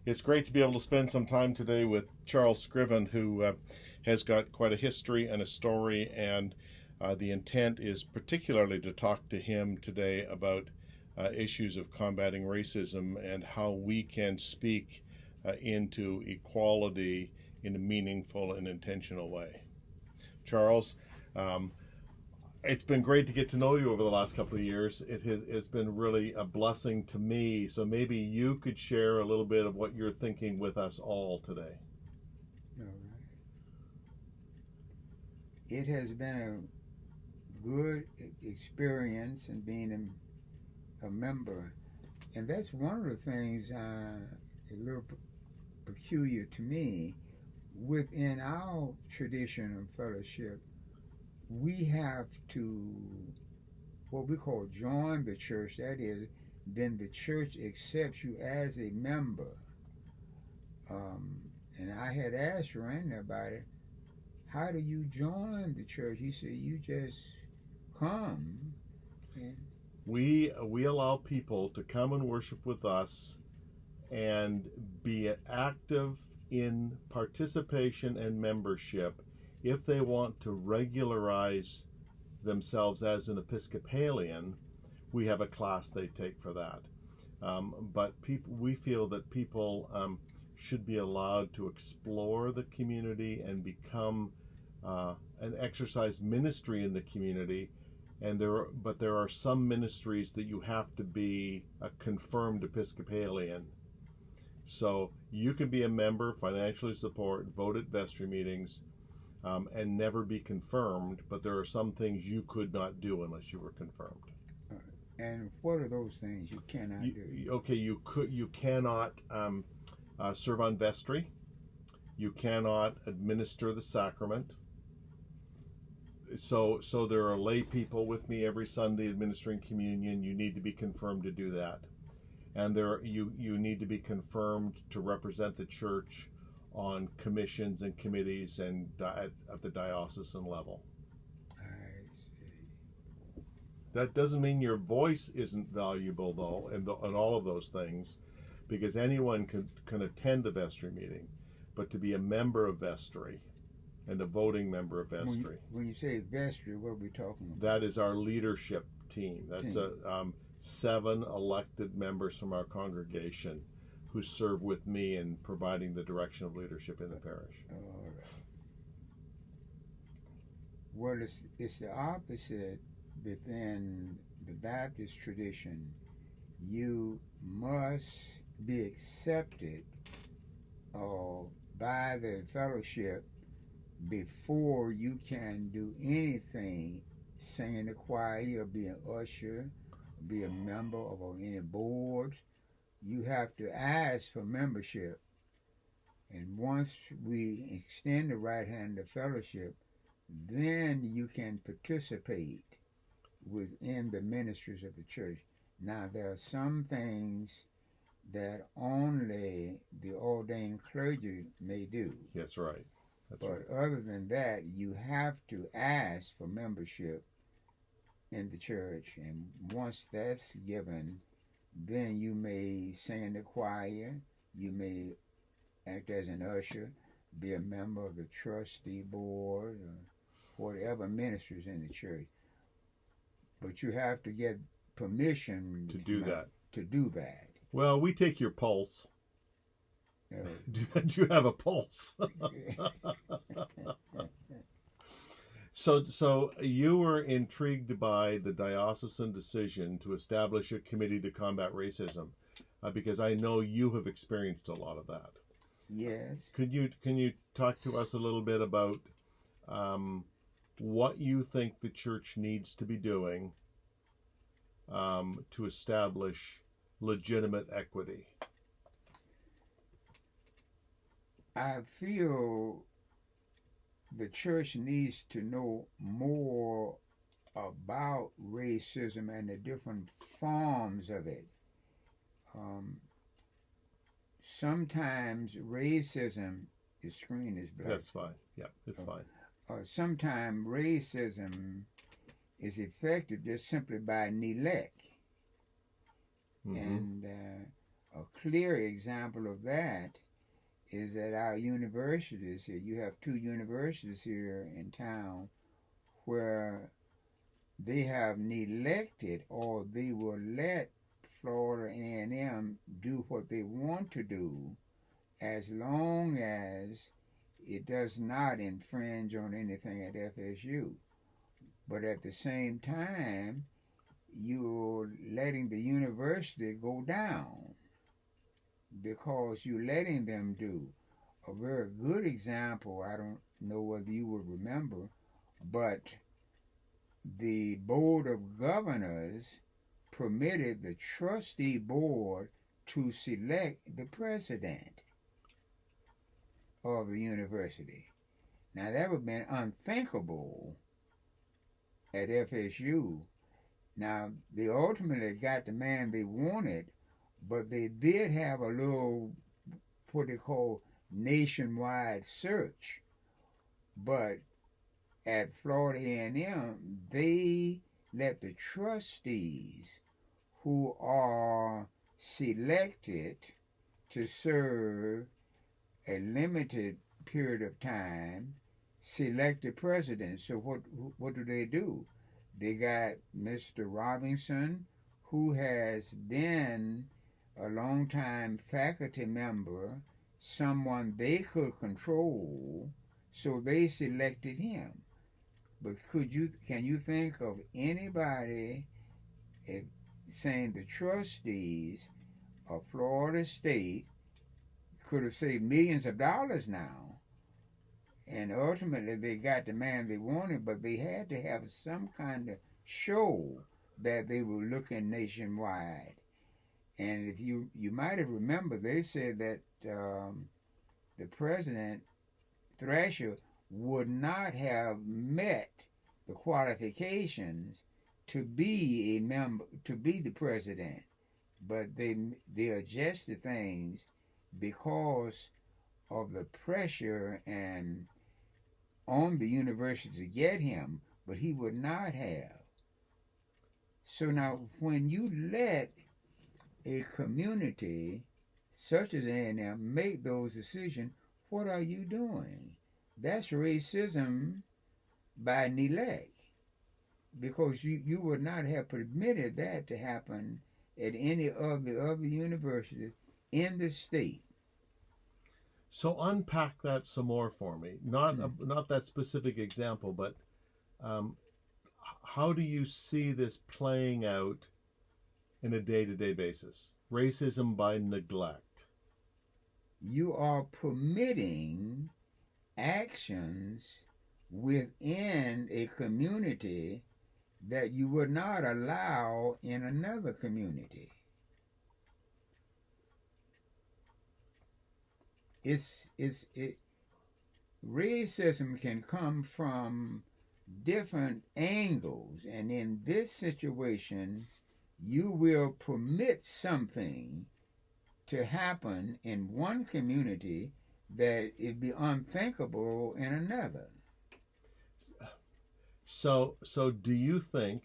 It's great to be able to spend some time today with Charles Scriven, who has got quite a history and a story, and the intent is particularly to talk to him today about issues of combating racism and how we can speak into equality in a meaningful and intentional way. Charles, it's been great to get to know you over the last couple of years. It's been really a blessing to me. So maybe you could share a little bit of what you're thinking with us all today. All right. It has been a good experience in being a member. And that's one of the things a little peculiar to me. Within our tradition of fellowship, we have to, what we call join the church. That is, then the church accepts you as a member. And I had asked Randy about it. How do you join the church? He said, you just come. And we allow people to come and worship with us and be active in participation and membership if they want to regularize themselves as an Episcopalian. We have a class they take for that. But we feel that people should be allowed to explore the community and become and exercise ministry in the community. And there are some ministries that you have to be a confirmed Episcopalian. So you can be a member, financially support, vote at vestry meetings, and never be confirmed, but there are some things you could not do unless you were confirmed. And what are those things you cannot do? Okay, you cannot serve on vestry. You cannot administer the sacrament. So there are lay people with me every Sunday administering communion. You need to be confirmed to do that. And you need to be confirmed to represent the church on commissions and committees and at the diocesan level. I see. That doesn't mean your voice isn't valuable, though, and all of those things, because anyone can attend a vestry meeting, but to be a member of vestry and a voting member of vestry. When you say vestry, what are we talking about? That is our leadership team. That's 7 elected members from our congregation who serve with me in providing the direction of leadership in the parish. All right. Well, it's the opposite within the Baptist tradition. You must be accepted by the fellowship before you can do anything, sing in the choir, or be an usher, be a member of any board. You have to ask for membership. And once we extend the right hand of fellowship, then you can participate within the ministries of the church. Now, there are some things that only the ordained clergy may do. That's right. But other than that, you have to ask for membership in the church. And once that's given, then you may sing in the choir, you may act as an usher, be a member of the trustee board, or whatever ministries in the church. But you have to get permission to do that. To do that. Well, we take your pulse. Do you have a pulse? So you were intrigued by the diocesan decision to establish a committee to combat racism, because I know you have experienced a lot of that. Yes. Can you talk to us a little bit about what you think the church needs to be doing to establish legitimate equity? I feel the church needs to know more about racism and the different forms of it. Sometimes racism, the screen is black. That's fine. Yeah, it's fine. Sometimes racism is effective just simply by neglect. Mm-hmm. And A clear example of that is at our universities here. You have two universities here in town where they have neglected, or they will let Florida A&M do what they want to do as long as it does not infringe on anything at FSU. But at the same time, you're letting the university go down because you're letting them do. A very good example, I don't know whether you would remember, but the Board of Governors permitted the trustee board to select the president of the university. Now, that would have been unthinkable at FSU. Now, they ultimately got the man they wanted, but they did have a little, what they call, nationwide search. But at Florida A&M, they let the trustees who are selected to serve a limited period of time select the president. So what do? They got Mr. Robinson, who has been a long-time faculty member, someone they could control, so they selected him. But can you think of anybody saying the trustees of Florida State could have saved millions of dollars now? And ultimately they got the man they wanted, but they had to have some kind of show that they were looking nationwide. And if you might have remembered, they said that the president, Thrasher, would not have met the qualifications to be a member, to be the president, but they adjusted things because of the pressure and on the university to get him, but he would not have. So now, when you let a community such as A&M make those decisions, what are you doing? That's racism by neglect, because you would not have permitted that to happen at any of the other universities in the state. So unpack that some more for me. Not that specific example, but how do you see this playing out in a day-to-day basis? Racism by neglect. You are permitting actions within a community that you would not allow in another community. Racism can come from different angles, and in this situation, you will permit something to happen in one community that it'd be unthinkable in another. So do you think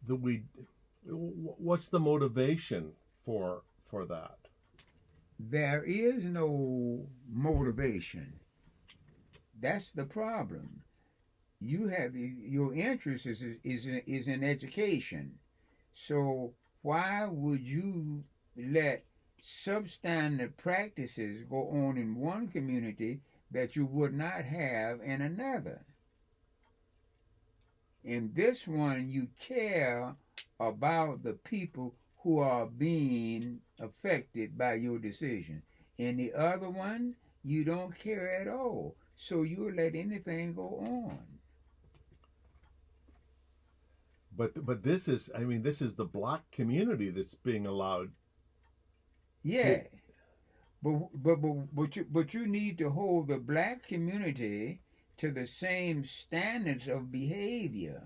that what's the motivation for that? There is no motivation. That's the problem. You have your interest is in education. So why would you let substandard practices go on in one community that you would not have in another? In this one, you care about the people who are being affected by your decision. In the other one, you don't care at all. So you let anything go on. But this is the black community that's being allowed. Yeah. But you need to hold the black community to the same standards of behavior.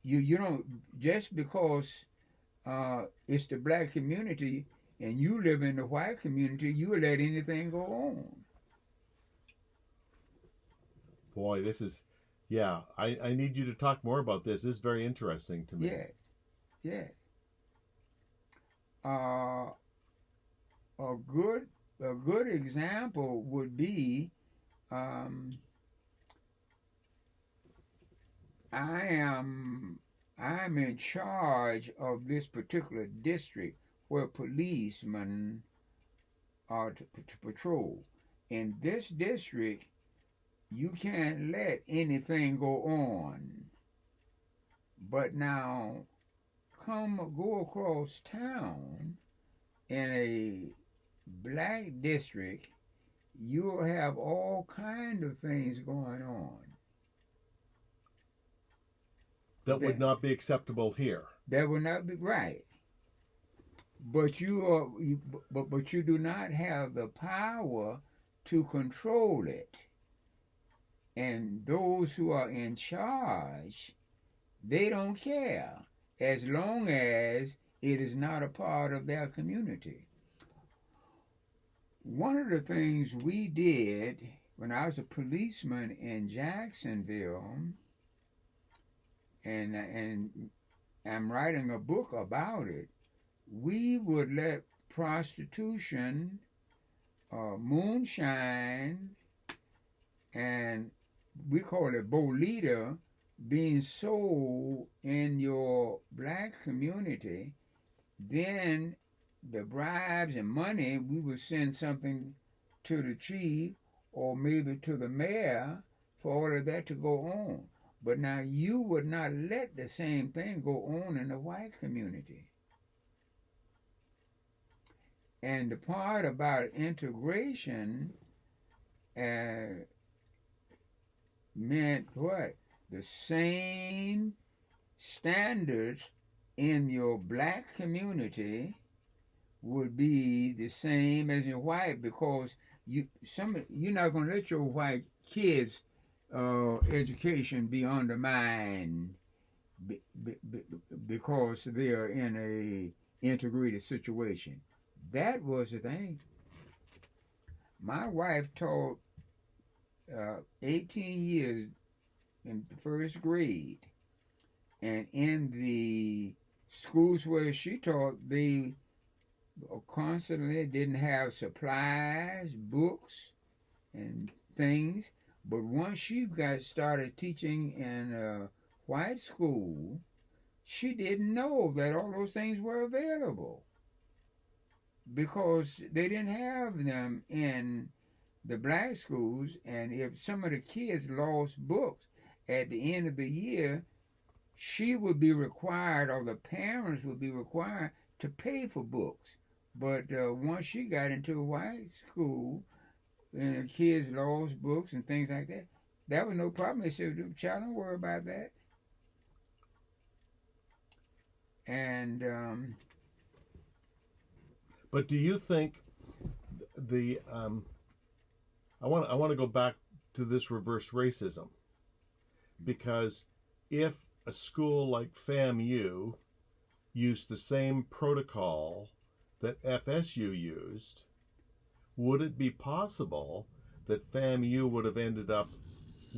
You don't, just because it's the black community and you live in the white community, you let anything go on. Boy, this is, I need you to talk more about this. This is very interesting to me. Yeah. Uh, a good example would be um, I'm in charge of this particular district where policemen are to patrol. In this district, you can't let anything go on. But now, go across town in a black district, you'll have all kind of things going on that would not be acceptable here. that would not be right. But but you do not have the power to control it. And those who are in charge, they don't care as long as it is not a part of their community. One of the things we did when I was a policeman in Jacksonville, and I'm writing a book about it, we would let prostitution, moonshine, and we call it bolita, being sold in your black community. Then the bribes and money, we would send something to the chief or maybe to the mayor for all of that to go on. But now you would not let the same thing go on in the white community. And the part about integration meant what? The same standards in your black community would be the same as in white, because you're not going to let your white kids' education be undermined because they're in a integrated situation. That was the thing. My wife taught 18 years in the first grade, and in the schools where she taught, they constantly didn't have supplies, books, and things. But once she got started teaching in a white school, she didn't know that all those things were available because they didn't have them in the black schools. And if some of the kids lost books at the end of the year, she would be required, or the parents would be required, to pay for books. But once she got into a white school and the kids lost books and things like that, that was no problem. They said, "Child, don't worry about that." And but do you think the I want to go back to this reverse racism, because if a school like FAMU used the same protocol that FSU used, would it be possible that FAMU would have ended up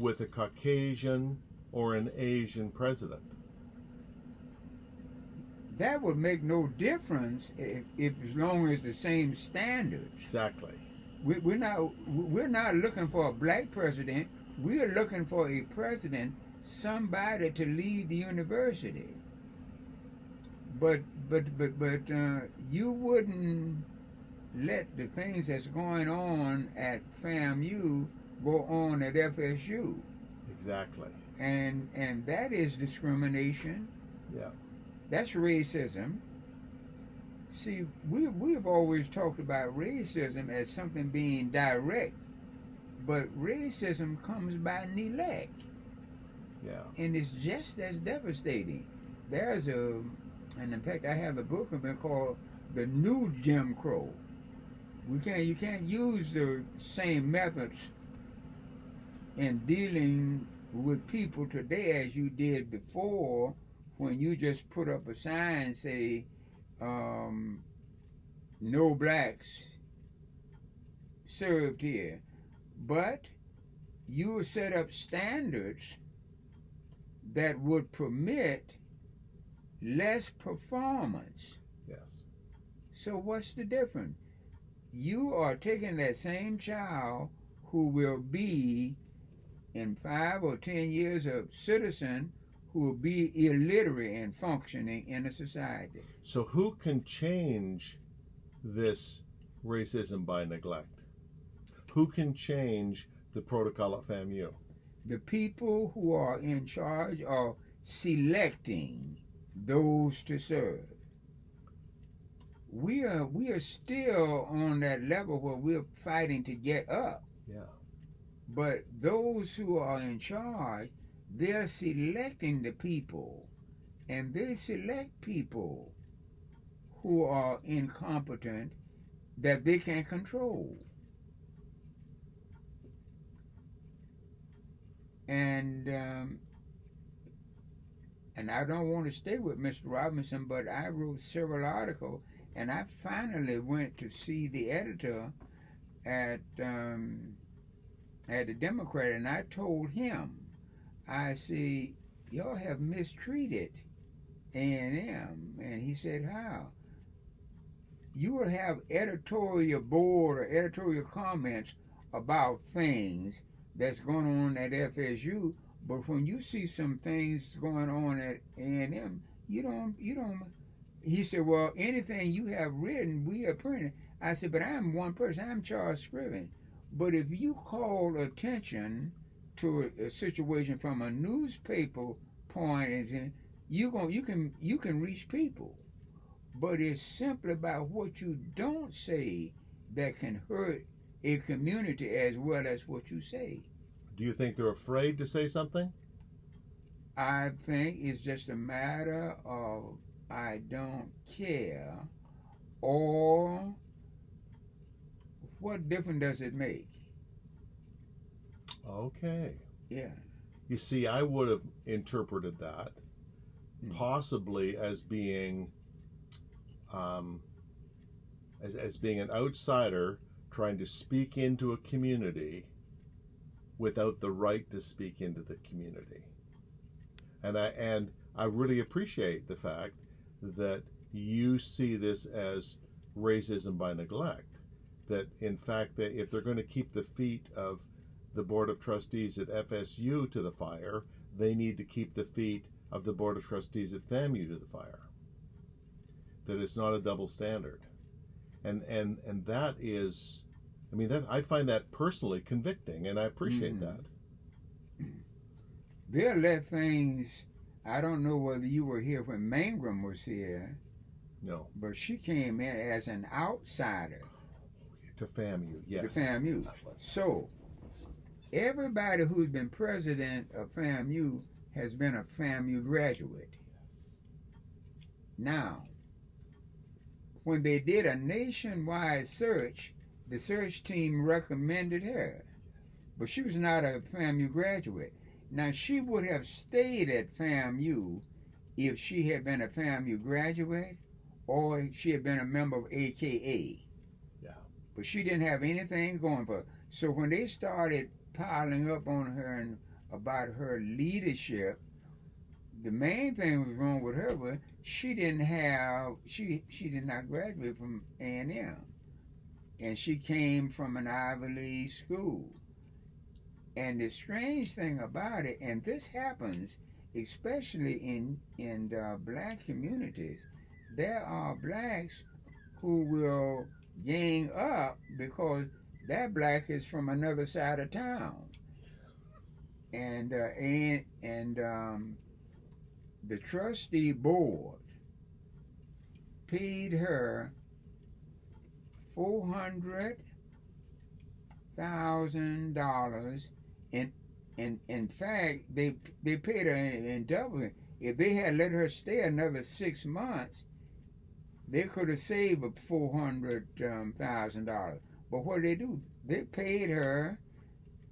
with a Caucasian or an Asian president? that would make no difference if as long as the same standards. Exactly. We're not looking for a black president. We're looking for a president, somebody to lead the university. But you wouldn't let the things that's going on at FAMU go on at FSU. Exactly. And that is discrimination. Yeah. That's racism. See, we've always talked about racism as something being direct, but racism comes by neglect. Yeah. And it's just as devastating. There's and in fact, I have a book of it called "The New Jim Crow." You can't use the same methods in dealing with people today as you did before, when you just put up a sign say, "No blacks served here," but you will set up standards that would permit less performance. Yes. So what's the difference? You are taking that same child who will be in 5 or 10 years a citizen who will be illiterate and functioning in a society. So who can change this racism by neglect? Who can change the protocol at FAMU? The people who are in charge are selecting those to serve. We are still on that level where we're fighting to get up. Yeah. But those who are in charge, they're selecting the people, and they select people who are incompetent that they can control. And I don't want to stay with Mr. Robinson, but I wrote several articles, and I finally went to see the editor at the Democrat, and I told him, I said, y'all have mistreated A&M. And he said, how? You will have editorial board or editorial comments about things that's going on at FSU, but when you see some things going on at A&M, you don't. He said, well, anything you have written, we are printing. I said, but I'm one person. I'm Charles Scriven. But if you call attention to a situation from a newspaper point, and you can reach people. But it's simply about what you don't say that can hurt a community as well as what you say. Do you think they're afraid to say something? I think it's just a matter of I don't care, or what difference does it make? Okay. Yeah. You see, I would have interpreted that possibly as being as being an outsider trying to speak into a community without the right to speak into the community. And I really appreciate the fact that you see this as racism by neglect. That in fact, that if they're going to keep the feet of the Board of Trustees at FSU to the fire, they need to keep the feet of the Board of Trustees at FAMU to the fire. That it's not a double standard. And that is, I mean, that I find that personally convicting, and I appreciate that. They'll let things, I don't know whether you were here when Mangrum was here. No. But she came in as an outsider. To FAMU, yes. To FAMU. So, everybody who's been president of FAMU has been a FAMU graduate. Yes. Now, when they did a nationwide search, the search team recommended her. But she was not a FAMU graduate. Now, she would have stayed at FAMU if she had been a FAMU graduate or if she had been a member of AKA. Yeah. But she didn't have anything going for her. So when they started piling up on her and about her leadership, the main thing that was wrong with her was she did not graduate from A&M. And she came from an Ivy League school. And the strange thing about it, and this happens especially in black communities, there are blacks who will gang up because that black is from another side of town. And the trustee board paid her $400,000. In fact, they paid her in double. If they had let her stay another 6 months, they could have saved $400,000. But what did they do? They paid her,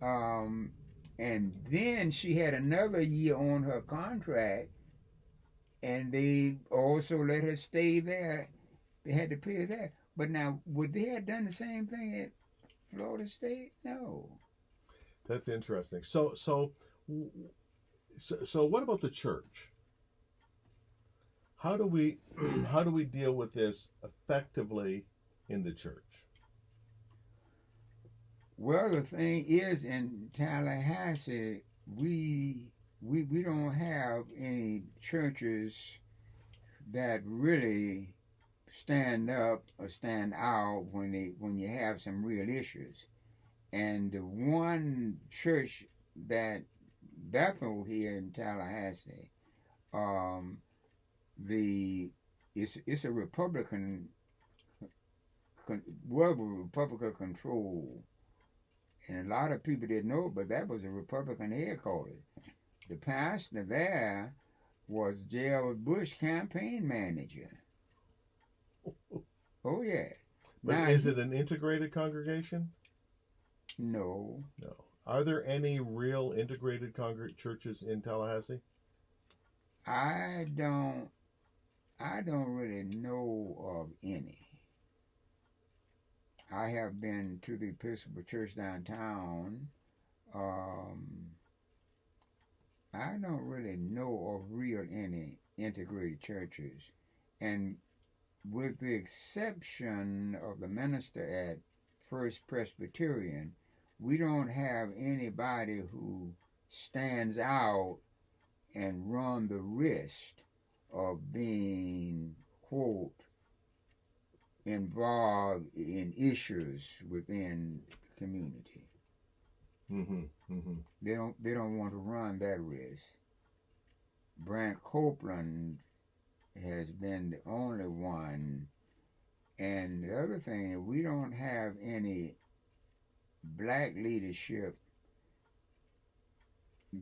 and then she had another year on her contract, and they also let her stay there. They had to pay her that. But now, would they have done the same thing at Florida State? No. That's interesting. So what about the church? How do we how do we deal with this effectively in the church? Well, the thing is, in Tallahassee, we don't have any churches that really stand up or stand out when you have some real issues. And the one church that Bethel here in Tallahassee, um, the it's a Republican, well, Republican control, and a lot of people didn't know, but that was a Republican headquarters. The pastor there was Gerald Bush campaign manager. Oh yeah. But Now, is it an integrated congregation? no, No. Are there any real integrated churches in Tallahassee? I don't really know of any. I have been to the Episcopal Church downtown. I don't really know of real any integrated churches. And with the exception of the minister at First Presbyterian, we don't have anybody who stands out and run the risk of being, quote, involved in issues within the community. Mm-hmm. Mm-hmm. They don't want to run that risk. Brant Copeland has been the only one. And the other thing, we don't have any black leadership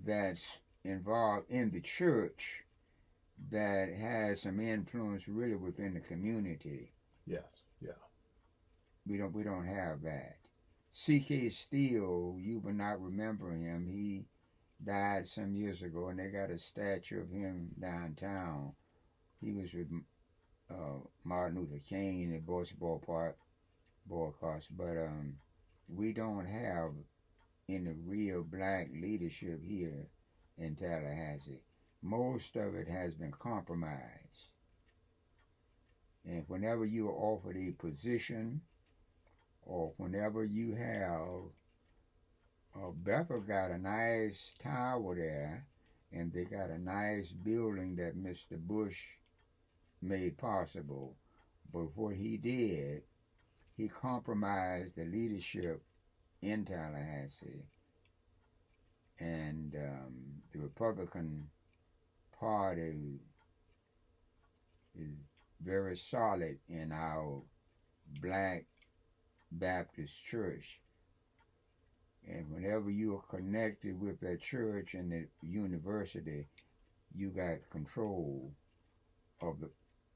that's involved in the church that has some influence really within the community. Yes. Yeah. We don't have that. C.K. Steele, you would not remember him. He died some years ago, and they got a statue of him downtown. He was with Martin Luther King in the basketball boycotts, but we don't have any real black leadership here in Tallahassee. Most of it has been compromised. And whenever you are offered a position, or whenever you have, Bethel got a nice tower there, and they got a nice building that Mr. Bush made possible. But what he did, he compromised the leadership in Tallahassee, and the Republican Party is very solid in our black Baptist church. And whenever you are connected with that church and the university, you got control of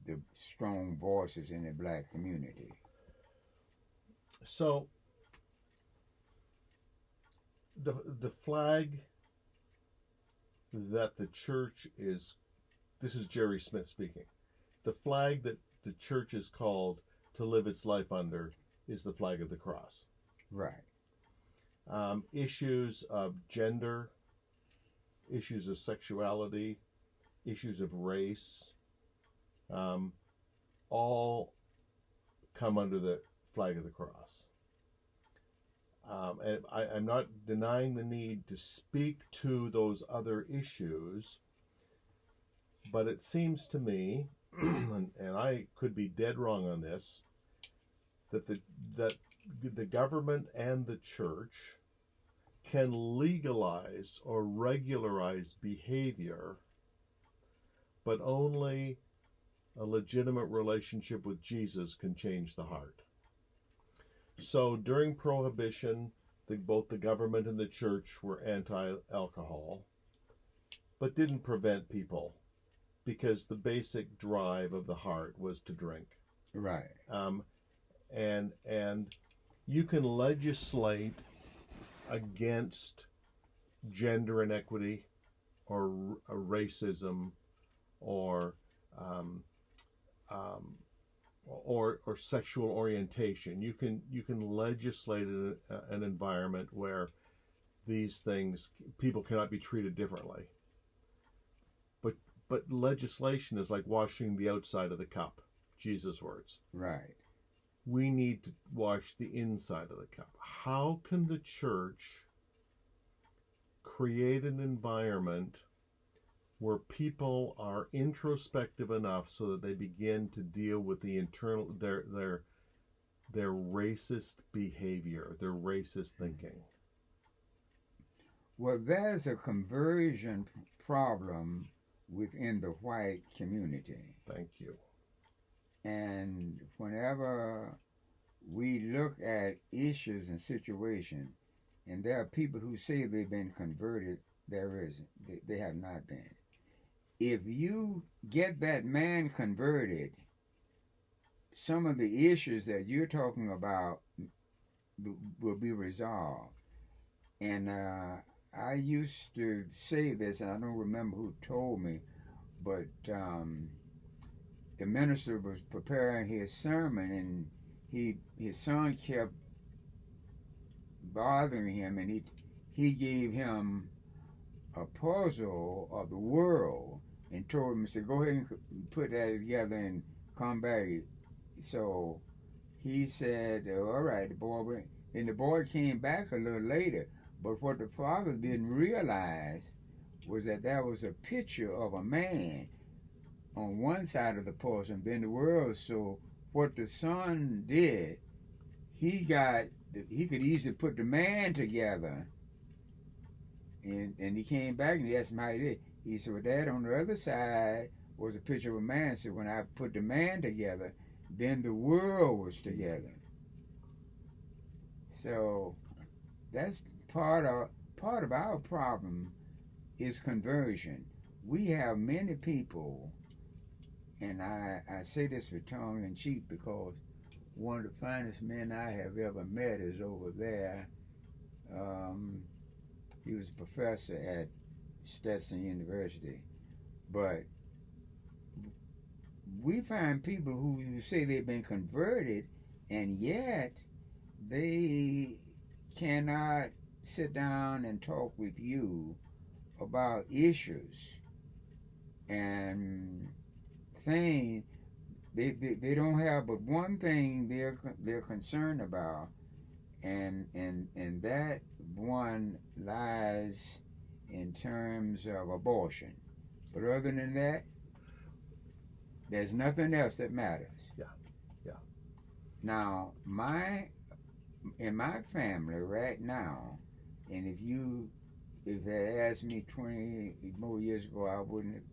the strong voices in the black community. So the flag that the church is, this is Jerry Smith speaking, the flag that the church is called to live its life under is the flag of the cross. Right. Issues of gender, issues of sexuality, issues of race, all come under the flag of the cross. And I'm not denying the need to speak to those other issues, but it seems to me, and I could be dead wrong on this, that the government and the church can legalize or regularize behavior, but only a legitimate relationship with Jesus can change the heart. So during Prohibition, both the government and the church were anti-alcohol, but didn't prevent people, because the basic drive of the heart was to drink. Right. And you can legislate against gender inequity or racism or sexual orientation. You can legislate an environment where these things, people cannot be treated differently. But legislation is like washing the outside of the cup, Jesus' words. Right. We need to wash the inside of the cup. How can the church create an environment where people are introspective enough so that they begin to deal with the internal their racist behavior, their racist thinking? Well, there's a conversion problem within the white community. Thank you. And whenever we look at issues and situations, and there are people who say they've been converted, there isn't. They have not been. If you get that man converted, some of the issues that you're talking about will be resolved. And I used to say this, and I don't remember who told me, but the minister was preparing his sermon, and his son kept bothering him, and he gave him a puzzle of the world and told him, said, go ahead and put that together and come back. So he said, all right, the boy went. And the boy came back a little later. But what the father didn't realize was that there was a picture of a man on one side of the puzzle and then the world. So what the son did, he could easily put the man together. And he came back and he asked him how he did. He said, well, Dad, on the other side was a picture of a man. So when I put the man together, then the world was together. So that's part of our problem is conversion. We have many people, and I say this with tongue in cheek because one of the finest men I have ever met is over there. He was a professor at Stetson University. But we find people who say they've been converted, and yet they cannot sit down and talk with you about issues and things. They don't have but one thing they're concerned about, and that one lies in terms of abortion. But other than that, there's nothing else that matters. Yeah. Now, in my family right now, and if they asked me 20 more years ago, I wouldn't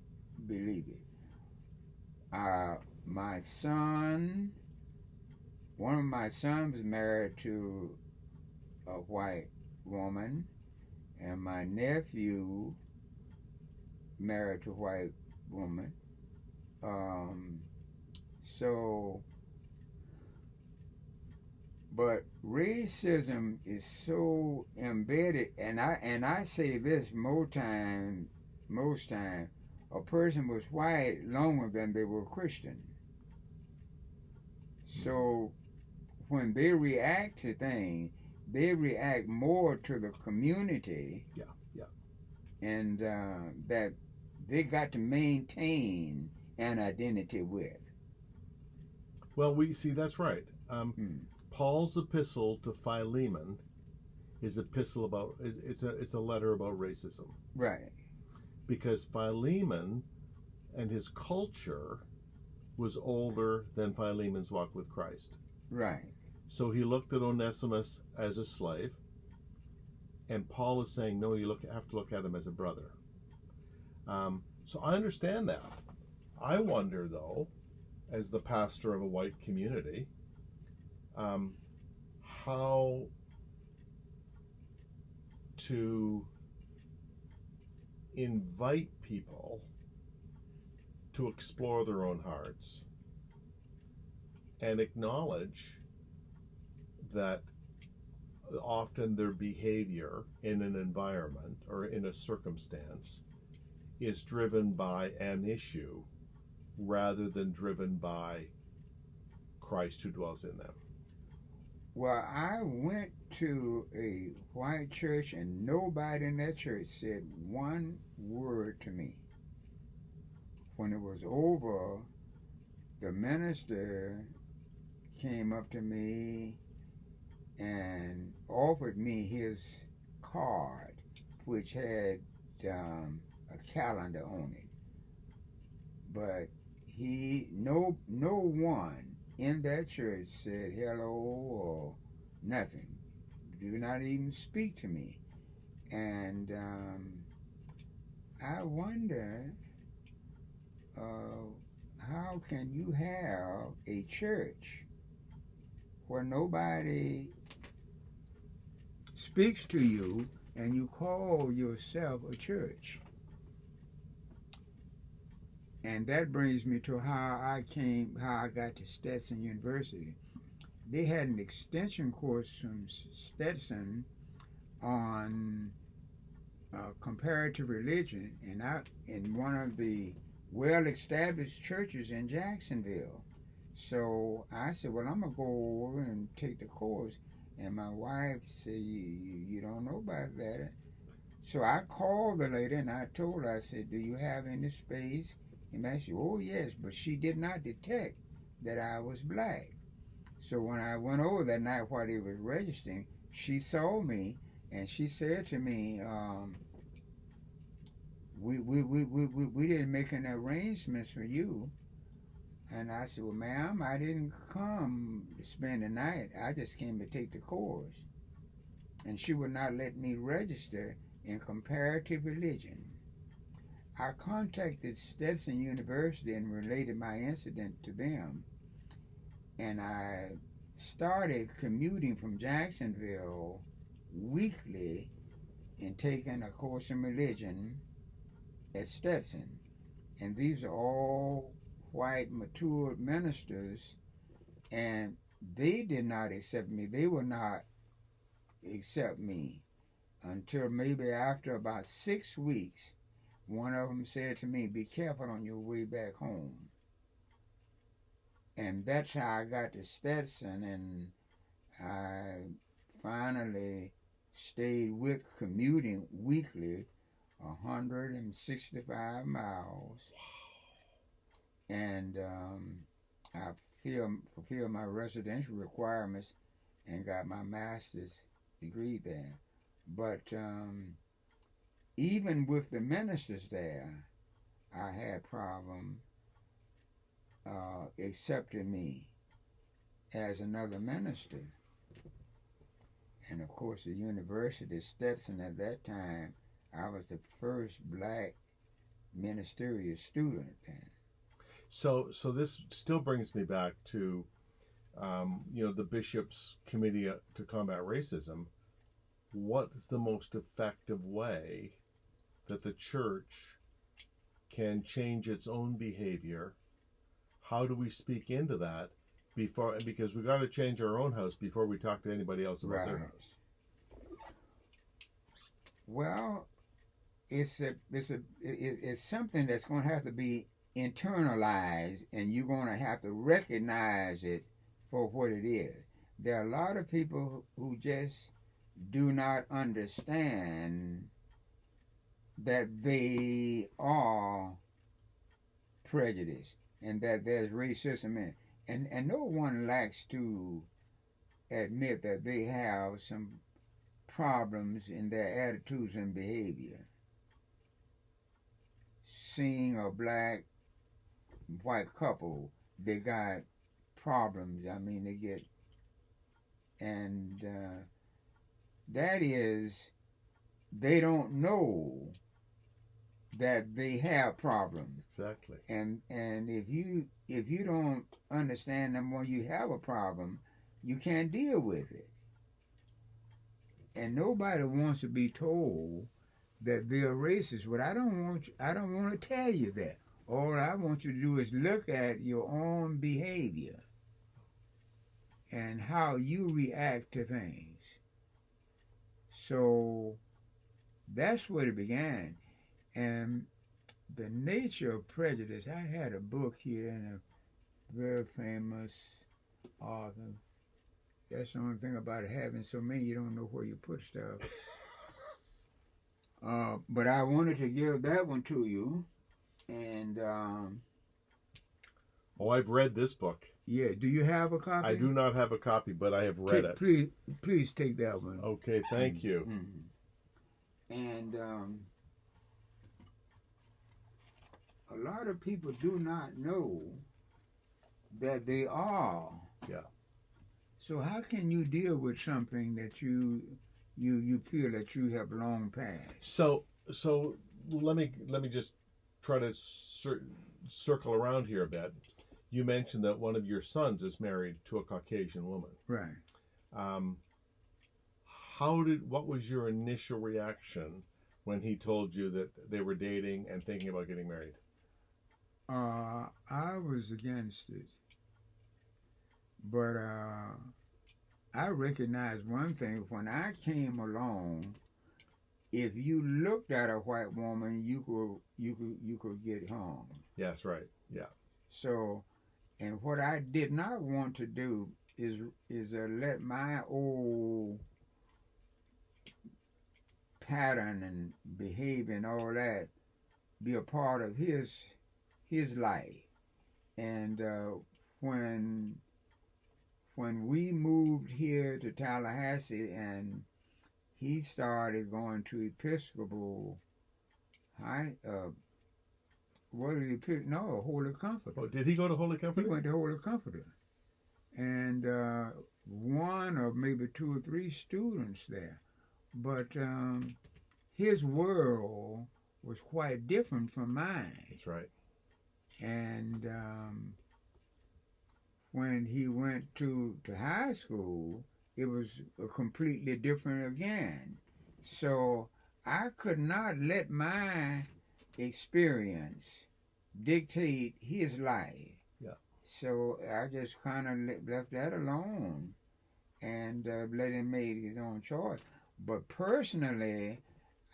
believe it. My son, one of my sons was married to a white woman, and my nephew married to a white woman. But racism is so embedded, and I say this most time, a person was white longer than they were Christian. So when they react to things, they react more to the community. Yeah. And that they got to maintain an identity with. Well, we see that's right. Paul's epistle to Philemon is it's a letter about racism. Right. Because Philemon and his culture was older than Philemon's walk with Christ. Right. So he looked at Onesimus as a slave, and Paul is saying, no, you have to look at him as a brother. So I understand that. I wonder, though, as the pastor of a white community, how to invite people to explore their own hearts and acknowledge that often their behavior in an environment or in a circumstance is driven by an issue rather than driven by Christ who dwells in them. Well, I went to a white church and nobody in that church said one word to me. When it was over, the minister came up to me and offered me his card, which had a calendar on it. But no one in that church said hello or nothing. Do not even speak to me. And I wonder, how can you have a church where nobody speaks to you and you call yourself a church? And that brings me to how I got to Stetson University. They had an extension course from Stetson on comparative religion, and in one of the well-established churches in Jacksonville. So I said, well, I'm gonna go over and take the course. And my wife said, you don't know about that. So I called the lady and I told her, I said, do you have any space? And she said, oh yes, but she did not detect that I was black. So when I went over that night while they was registering, she saw me and she said to me, we didn't make any arrangements for you. And I said, well, ma'am, I didn't come to spend the night. I just came to take the course. And she would not let me register in comparative religion. I contacted Stetson University and related my incident to them. And I started commuting from Jacksonville weekly and taking a course in religion at Stetson. And these are all white matured ministers, and they did not accept me. They would not accept me until maybe after about 6 weeks. One of them said to me, be careful on your way back home. And that's how I got to Stetson, and I finally stayed with commuting weekly 165 miles. And I fulfilled my residential requirements and got my master's degree there. But even with the ministers there, I had problem accepting me as another minister. And of course, the University, Stetson at that time, I was the first black ministerial student then. So this still brings me back to, the Bishop's Committee to Combat Racism. What is the most effective way that the church can change its own behavior? How do we speak into that because we've got to change our own house before we talk to anybody else about their house? Well, it's something that's going to have to be internalized, and you're going to have to recognize it for what it is. There are a lot of people who just do not understand that they are prejudiced and that there's racism in it. And no one likes to admit that they have some problems in their attitudes and behavior. Seeing a black white couple, they got problems. I mean, they get, and that is, they don't know that they have problems. Exactly. And if you don't understand them when you have a problem, you can't deal with it. And nobody wants to be told that they're racist. But I don't want to tell you that. All I want you to do is look at your own behavior and how you react to things. So that's where it began. And the nature of prejudice, I had a book here and a very famous author. That's the only thing about having so many, you don't know where you put stuff. But I wanted to give that one to you. And Oh, I've read this book. yeah, do you have a copy? I do not have a copy, but I have read it. Please take that one. Okay, thank you. And a lot of people do not know that they are. Yeah. So how can you deal with something that you feel that you have long passed? So let me just try to circle around here a bit. You mentioned that one of your sons is married to a Caucasian woman. Right. What was your initial reaction when he told you that they were dating and thinking about getting married? I was against it, but I recognized one thing. When I came along, if you looked at a white woman, you could get harmed. Yes, right. Yeah. So, and what I did not want to do is let my old pattern and behavior and all that be a part of his life. And when we moved here to Tallahassee and he started going to Episcopal high Holy Comforter. Oh, did he go to Holy Comforter? He went to Holy Comforter. And one or maybe 2 or 3 students there. But his world was quite different from mine. That's right. And when he went to high school, it was completely different again. So I could not let my experience dictate his life. Yeah. So I just kind of left that alone and let him make his own choice. But personally,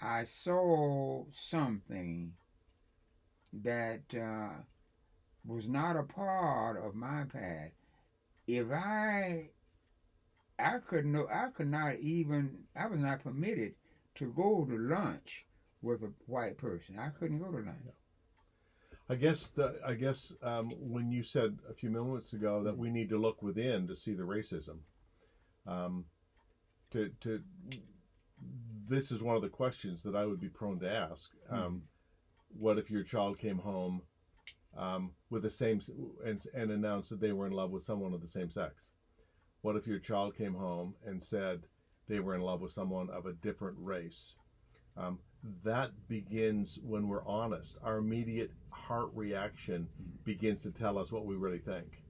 I saw something that was not a part of my past. If I was not permitted to go to lunch with a white person. I couldn't go to lunch. I guess when you said a few moments ago that we need to look within to see the racism, this is one of the questions that I would be prone to ask. What if your child came home with the same and announced that they were in love with someone of the same sex? What if your child came home and said they were in love with someone of a different race? That begins when we're honest. Our immediate heart reaction begins to tell us what we really think.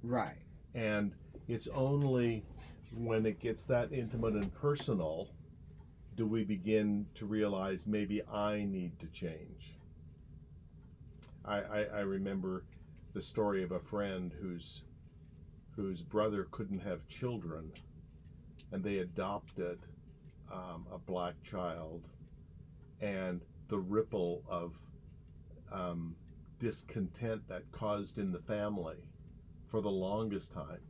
Right. And it's only when it gets that intimate and personal do we begin to realize maybe I need to change. I remember the story of a friend whose brother couldn't have children, and they adopted a black child, and the ripple of discontent that caused in the family for the longest time,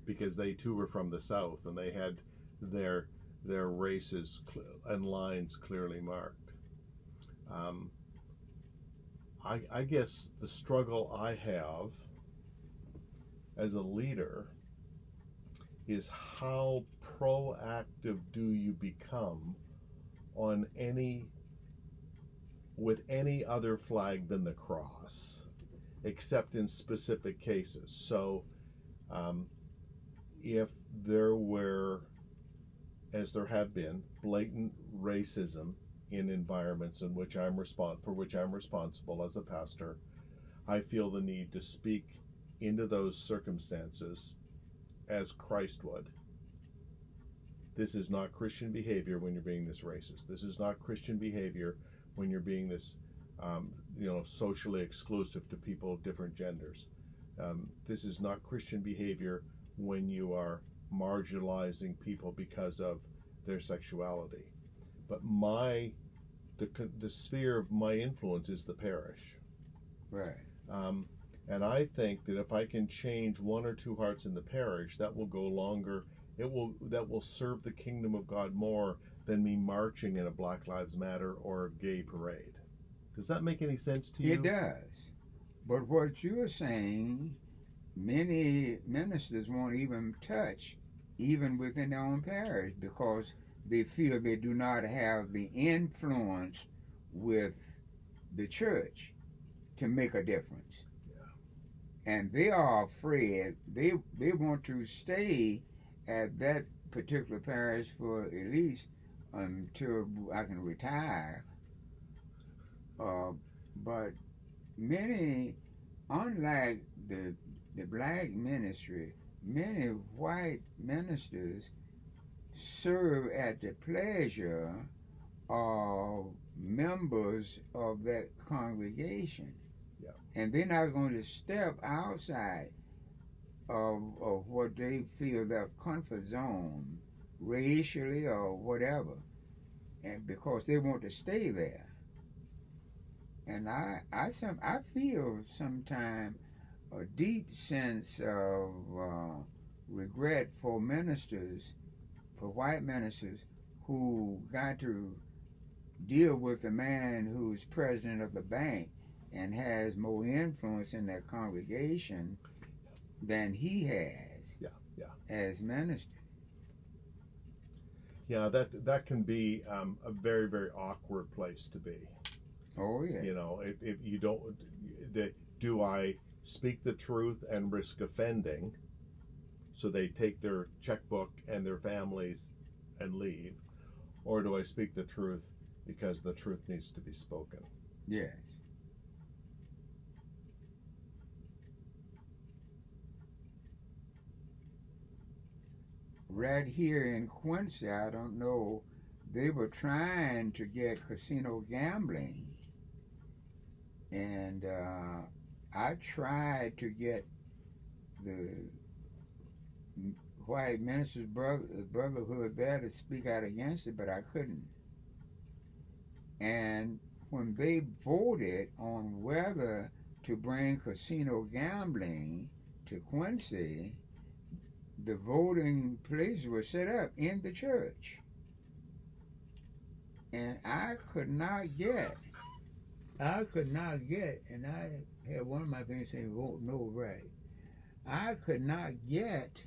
because they too were from the South and they had their races and lines clearly marked. I guess the struggle I have as a leader is how proactive do you become with any other flag than the cross, except in specific cases. So if there were, as there have been, blatant racism in environments in which I'm responsible as a pastor, I feel the need to speak into those circumstances as Christ would. This is not Christian behavior when you're being this racist. This is not Christian behavior when you're being this socially exclusive to people of different genders. This is not Christian behavior when you are marginalizing people because of their sexuality. But the sphere of my influence is the parish. Right. And I think that if I can change 1 or 2 hearts in the parish, that will go longer. That will serve the kingdom of God more than me marching in a Black Lives Matter or a gay parade. Does that make any sense to you? It does. But what you're saying, many ministers won't even touch, even within their own parish, because they feel they do not have the influence with the church to make a difference. Yeah. And they are afraid. They want to stay at that particular parish for at least until I can retire. But many, unlike the black ministry, many white ministers serve at the pleasure of members of that congregation. Yeah. And they're not going to step outside of what they feel their comfort zone, racially or whatever, and because they want to stay there. And I feel sometimes a deep sense of regret for ministers, for white ministers who got to deal with a man who's president of the bank and has more influence in their congregation than he has as minister. Yeah, that can be a very, very awkward place to be. Oh, yeah. You know, if you don't, do I speak the truth and risk offending, so they take their checkbook and their families and leave, or do I speak the truth because the truth needs to be spoken? Yes. Right here in Quincy, I don't know, they were trying to get casino gambling. And I tried to get the white minister's brotherhood there to speak out against it, but I couldn't. And when they voted on whether to bring casino gambling to Quincy, the voting places were set up in the church. And I could not get, and I had one of my things saying, vote no, right. I could not get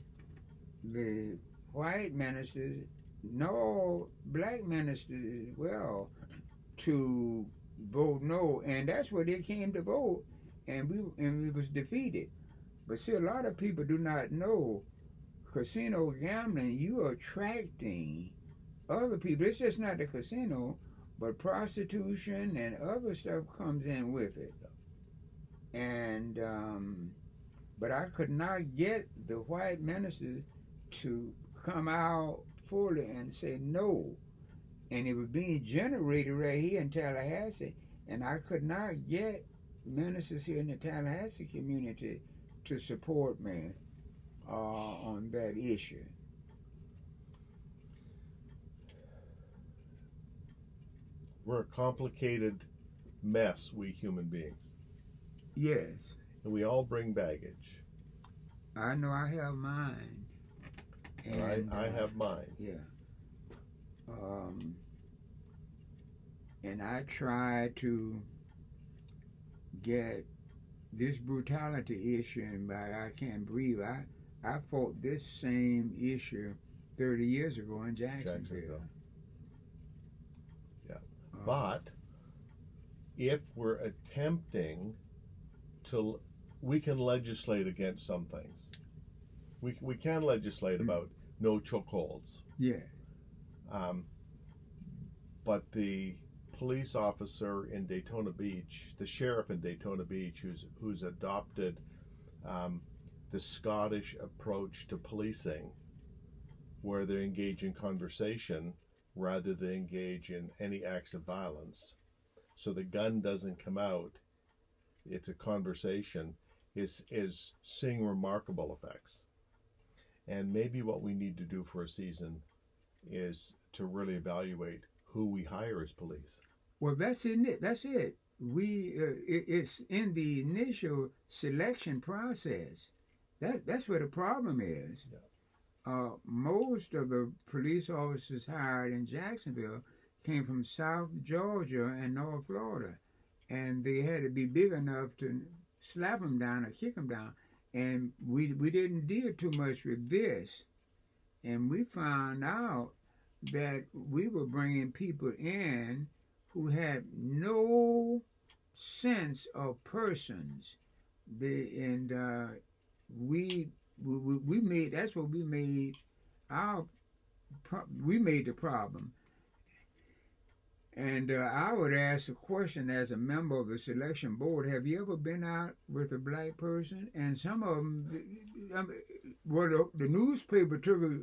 the white ministers, no black ministers as well, to vote no. And that's where they came to vote, and we was defeated. But see, a lot of people do not know casino gambling, you are attracting other people. It's just not the casino, but prostitution and other stuff comes in with it. And but I could not get the white ministers to come out fully and say no. And it was being generated right here in Tallahassee, and I could not get ministers here in the Tallahassee community to support me on that issue. We're a complicated mess, we human beings. Yes. And we all bring baggage. I know I have mine. And I have mine. Yeah. And I try to get this brutality issue, and by I can't breathe, I fought this same issue 30 years ago in Jacksonville. Yeah. But if we're attempting to, we can legislate against some things. We can legislate about no chokeholds. Yeah. But the police officer in Daytona Beach, the sheriff in Daytona Beach, who's adopted the Scottish approach to policing, where they engage in conversation rather than engage in any acts of violence, so the gun doesn't come out, it's a conversation, is seeing remarkable effects. And maybe what we need to do for a season is to really evaluate who we hire as police. Well, that's it. That's it. It's in the initial selection process. That's where the problem is. Yeah. Most of the police officers hired in Jacksonville came from South Georgia and North Florida, and they had to be big enough to slap them down or kick them down. And we didn't deal too much with this, and we found out that we were bringing people in who had no sense of persons. We made, that's what we made our we made the problem. And I would ask a question as a member of the selection board: have you ever been out with a black person? And some of them, well, the newspaper took a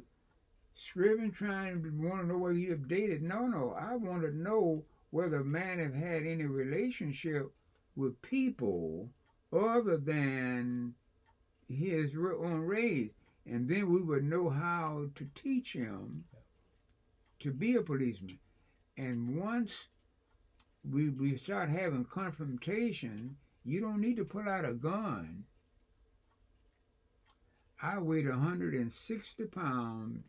Scriven trying to want to know whether he updated. No, I want to know whether a man have had any relationship with people other than his own race, and then we would know how to teach him to be a policeman. And once we start having confrontation, you don't need to pull out a gun. I weighed 160 pounds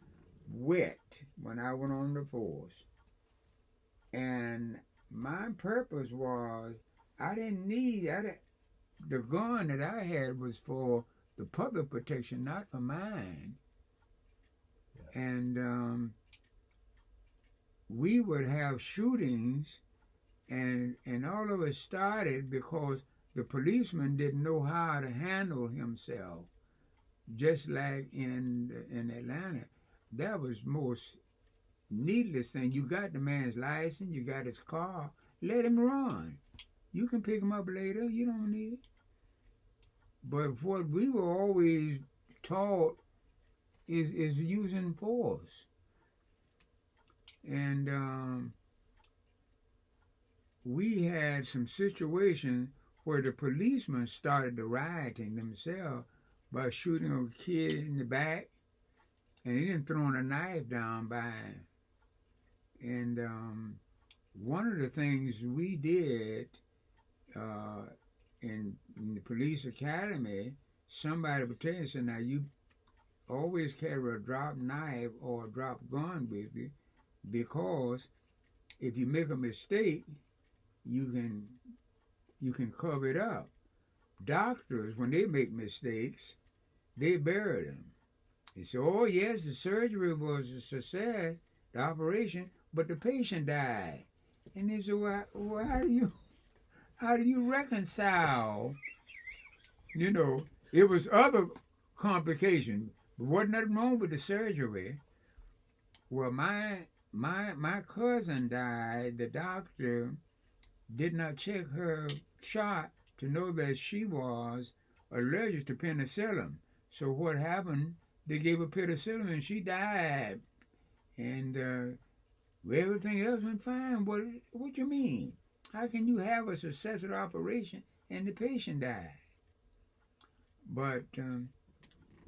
wet when I went on the force. And my purpose was, the gun that I had was for the public protection, not for mine. Yeah. And we would have shootings, and all of it started because the policeman didn't know how to handle himself. Just like in Atlanta, that was most needless thing. You got the man's license, you got his car, let him run. You can pick him up later, you don't need it. But what we were always taught is using force. And we had some situations where the policemen started the rioting themselves by shooting a kid in the back, and he didn't throw a knife down by him. And one of the things we did in the police academy, somebody would tell you, now you always carry a drop knife or a drop gun with you, because if you make a mistake, you can cover it up. Doctors, when they make mistakes, they bury them. They say, oh yes, the surgery was a success, the operation, but the patient died. And they say, well, how do you reconcile? You know, it was other complications, but wasn't nothing wrong with the surgery. Well, my cousin died. The doctor did not check her shot to know that she was allergic to penicillin. So what happened? They gave her penicillin and she died. And everything else went fine. What you mean? How can you have a successful operation and the patient died? But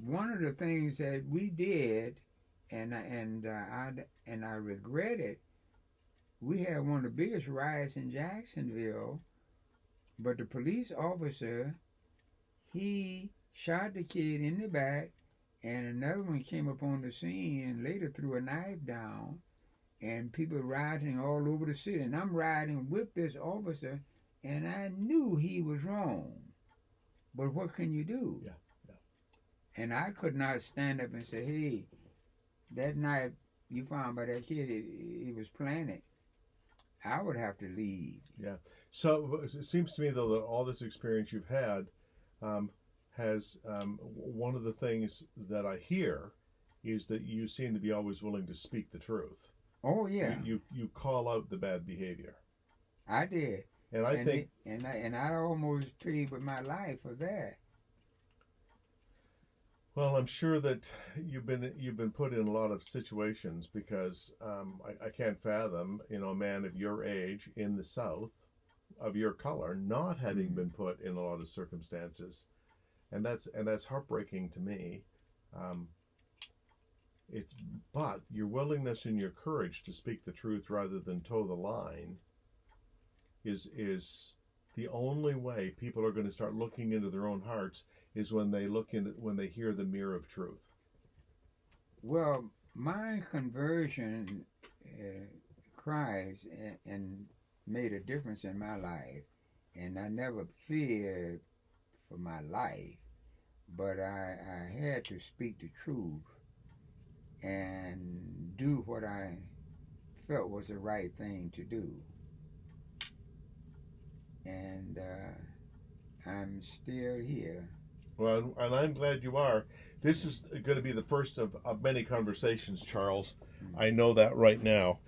one of the things that we did, and I regret it, we had one of the biggest riots in Jacksonville, but the police officer, he shot the kid in the back, and another one came up on the scene and later threw a knife down, and people rioting all over the city. And I'm riding with this officer, and I knew he was wrong. But what can you do? Yeah. And I could not stand up and say, hey, that knife you found by that kid, it was planted. I would have to leave. Yeah. So it seems to me, though, that all this experience you've had has one of the things that I hear is that you seem to be always willing to speak the truth. Oh yeah. You call out the bad behavior. I did. And I think I almost paid with my life for that. Well, I'm sure that you've been put in a lot of situations, because I can't fathom, a man of your age in the South, of your color, not having been put in a lot of circumstances, and that's heartbreaking to me. But your willingness and your courage to speak the truth rather than toe the line is the only way people are going to start looking into their own hearts, is when they hear the mirror of truth. Well, my conversion Christ and made a difference in my life. and I never feared for my life, but I had to speak the truth and do what I felt was the right thing to do. And I'm still here. Well, and I'm glad you are. This is going to be the first of many conversations, Charles. I know that right now.